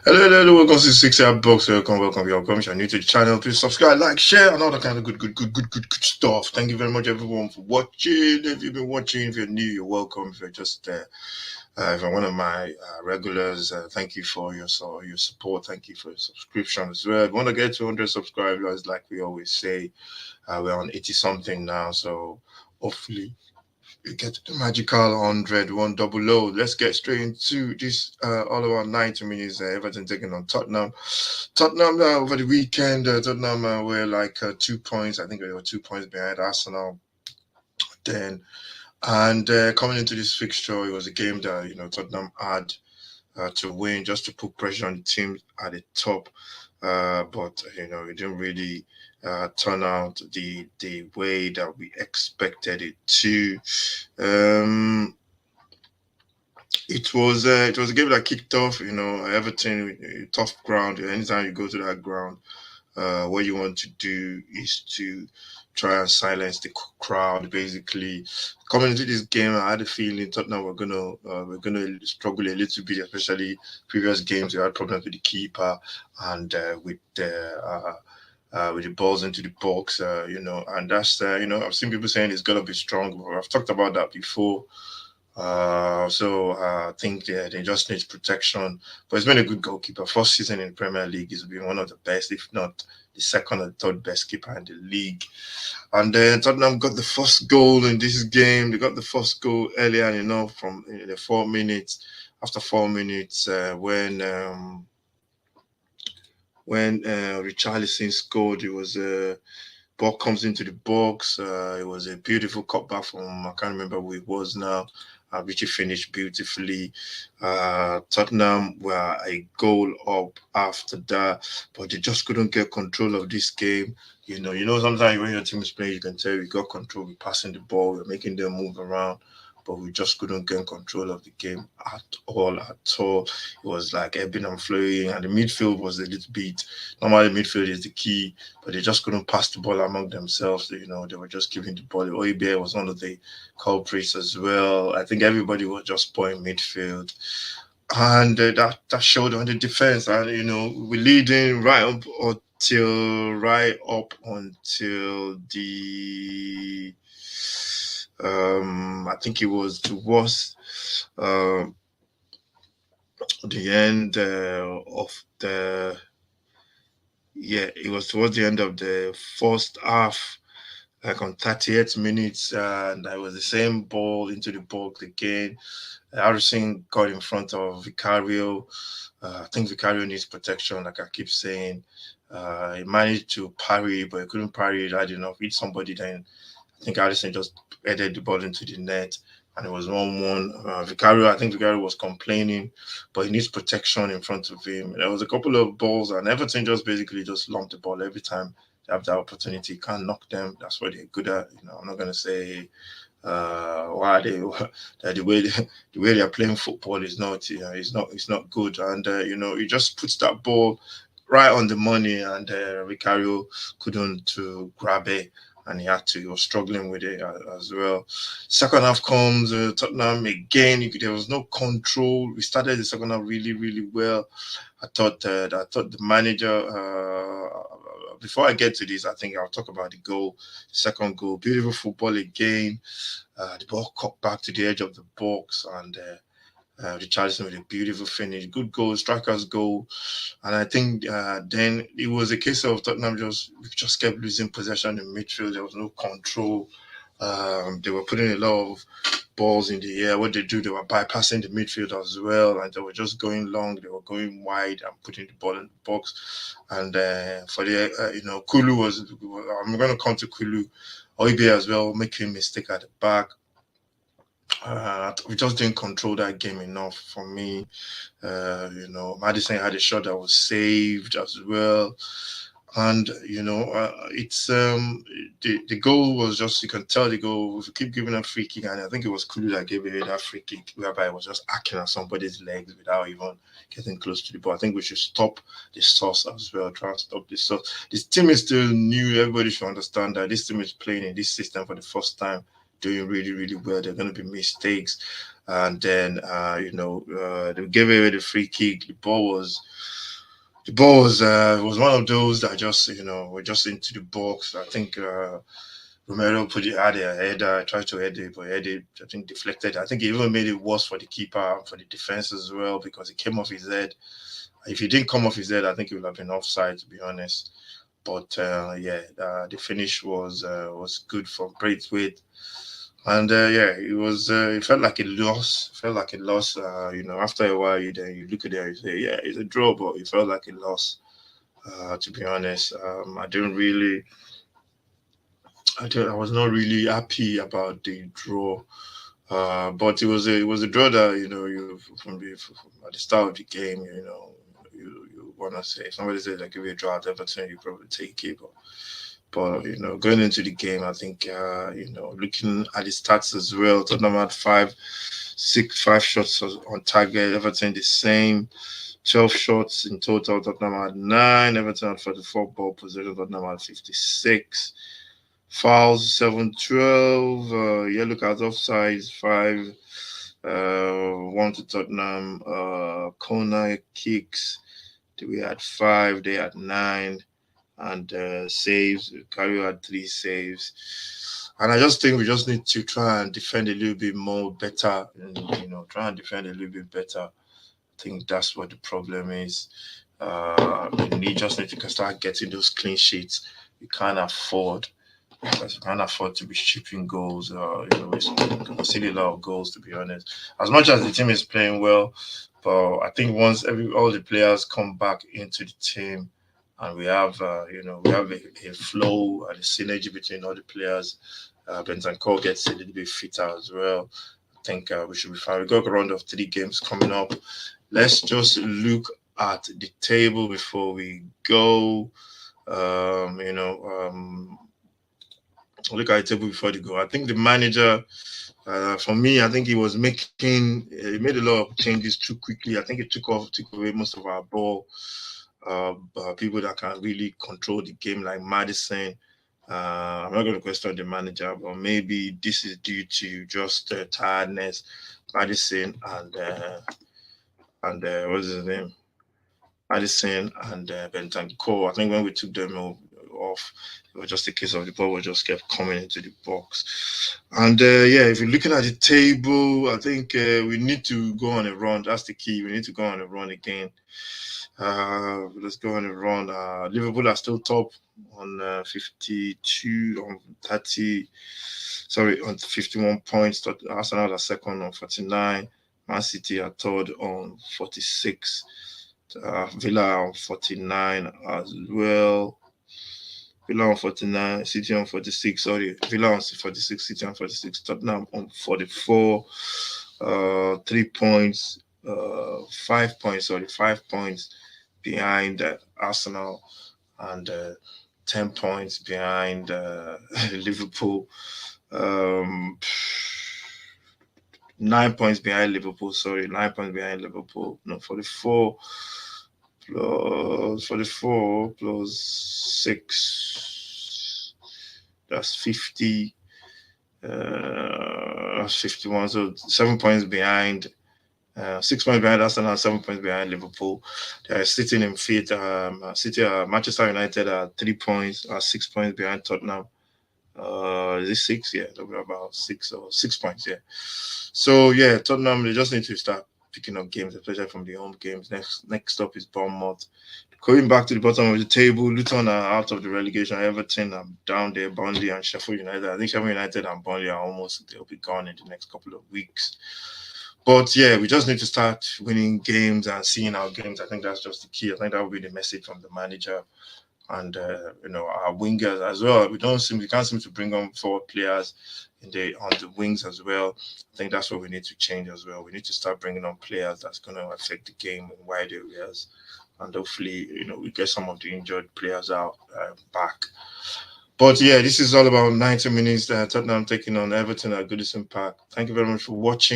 Hello, welcome to 6 hour box. Welcome. If you're new to the channel, please subscribe, like, share, and all that kind of good stuff. Thank you very much, everyone, for watching. If you've been watching, if you're new, you're welcome. If you're just if you're one of my regulars, thank you for your support. Thank you for your subscription as well. If you want to get to 100 subscribers, like we always say, we're on 80 something now, so hopefully we get to the magical 100, 100. Let's get straight into this. All about 90 minutes. Everton taking on Tottenham. Tottenham over the weekend. Tottenham were like 2 points. I think they were 2 points behind Arsenal. Then and coming into this fixture, it was a game that Tottenham had to win just to put pressure on the team at the top. But it didn't really turn out the way that we expected it to. Um, it was a game that kicked off. Everton, tough ground. Anytime you go to that ground, what you want to do is to try and silence the crowd. Basically, coming into this game, I had a feeling Tottenham were gonna struggle a little bit, especially previous games. They had problems with the keeper and with the balls into the box. And that's I've seen people saying it's gonna be strong. I've talked about that before. I think they just need protection. But he's been a good goalkeeper. First season in Premier League, he's been one of the best, if not the second or third best keeper in the league. And then Tottenham got the first goal in this game. They got the first goal earlier from the 4 minutes. After 4 minutes, when Richarlison scored, it was a ball comes into the box. It was a beautiful cutback from I can't remember who it was now. Which he finished beautifully. Tottenham were a goal up after that, but they just couldn't get control of this game. Sometimes when your team is playing, you can tell you got control. We're passing the ball, we're making them move around, but we just couldn't get control of the game at all. At all, it was like ebbing and flowing, and the midfield was a little bit. Normally, midfield is the key, but they just couldn't pass the ball among themselves. They were just giving the ball. Oibia was one of the culprits as well. I think everybody was just playing midfield, and that showed on the defense. And we're leading right up until the I think it was towards uh, the end of the it was towards the end of the first half, like on 38 minutes, and it was the same ball into the box again. Harrison got in front of Vicario. I think Vicario needs protection, like I keep saying. He managed to parry, but he couldn't parry it hard enough. Hit somebody, then I think Harrison just headed the ball into the net, and it was 1-1. I think Vicario was complaining, but he needs protection in front of him. There was a couple of balls, and Everton just basically just lumped the ball every time they have that opportunity. You can't knock them. That's what they're good at. I'm not gonna say why they that the way they're playing football is not it's not good, and he just puts that ball right on the money, and Vicario couldn't to grab it, and he was struggling with it as well. Second half comes, Tottenham again. There was no control. We started the second half really, really well. I thought the manager. Before I get to this, I think I'll talk about the goal, the second goal. Beautiful football again. The ball cut back to the edge of the box, and Richarlison with a beautiful finish. Good goal, striker's goal. And I think then it was a case of Tottenham just kept losing possession in midfield. There was no control. They were putting a lot of balls in the air. What they were bypassing the midfield as well, and they were just going long. They were going wide and putting the ball in the box. And for the Kulu was. I'm going to come to Kulu. Oibe as well, making a mistake at the back. We just didn't control that game enough for me. Madison had a shot that was saved as well, and it's the goal was just, you can tell the goal. If you keep giving a free kick, and I think it was Kulu that gave away that free kick, whereby it was just hacking at somebody's legs without even getting close to the ball. I think we should stop the source as well. Try and stop the source. This team is still new. Everybody should understand that this team is playing in this system for the first time. doing really, really well. There are going to be mistakes. And then, they gave away the free kick. The ball was one of those that just, were just into the box. I think Romero had a header, tried to head it, but head it, I think deflected. I think it even made it worse for the keeper and for the defense as well because it came off his head. If it didn't come off his head, I think it would have been offside, to be honest. But the finish was good from Braithwaite, and it was. It felt like a loss. Felt like a loss. After a while, you look at it and you say, yeah, it's a draw, but it felt like a loss. To be honest, I was not really happy about the draw. But it was a draw that you from at the start of the game, you want to say, if somebody says like give you a draw at Everton, you probably take it. But going into the game, I think looking at the stats as well, Tottenham had five shots on target. Everton the same, 12 shots in total. Tottenham had nine. Everton had 44 ball possession. Tottenham had 56. Fouls 7-12. Yellow cards, offsides 5. One to Tottenham. Corner kicks. We had 5. They had 9. And saves. Cario had 3 saves. And I just think we just need to try and defend a little bit more better. And, try and defend a little bit better. I think that's what the problem is. We just need to start getting those clean sheets. We can't afford because you can't afford to be shipping goals. We're still a lot of goals, to be honest. As much as the team is playing well, but I think once all the players come back into the team, and we have a flow and a synergy between all the players. Bentancur gets a little bit fitter as well. I think we should be fine. We got a round of 3 games coming up. Let's just look at the table before we go. Um, you know, um, Look at the table before they go. I think the manager, for me, I think he made a lot of changes too quickly. I think he took away most of our ball. People that can really control the game, like Madison. I'm not going to question the manager, but maybe this is due to just tiredness. Madison and what's his name? Madison and Bentancur. I think when we took them off, it was just a case of the ball just kept coming into the box. And if you're looking at the table, I think we need to go on a run. That's the key. We need to go on a run again. Let's go on a run. Liverpool are still top on 52 on 30. Sorry, on 51 points. Arsenal are second on 49. Man City are third on 46. Villa on 49 as well. Villa on 49, City on 46. Sorry, Villa on 46, City on 46. Tottenham on 44. 3 points. 5 points. Sorry, 5 points behind Arsenal and 10 points behind Liverpool. Um, 9 points behind Liverpool. Sorry, 9 points behind Liverpool. No, 44 plus 6. That's 50. That's 51. So 7 points behind. 6 points behind Arsenal, 7 points behind Liverpool. They are sitting in fifth. Manchester United are 3 points, are 6 points behind Tottenham. Is it 6? Yeah, they'll be about 6 points. Yeah. So yeah, Tottenham, they just need to start picking up games, especially from the home games. Next up is Bournemouth. Going back to the bottom of the table, Luton are out of the relegation. Everton are down there. Burnley and Sheffield United. I think Sheffield United and Burnley they'll be gone in the next couple of weeks. But yeah, we just need to start winning games and seeing our games. I think that's just the key. I think that will be the message from the manager and our wingers as well. We can't seem to bring on 4 players on the wings as well. I think that's what we need to change as well. We need to start bringing on players that's going to affect the game in wide areas, and hopefully we get some of the injured players out back. But yeah, this is all about 90 minutes. Tottenham taking on Everton at Goodison Park. Thank you very much for watching.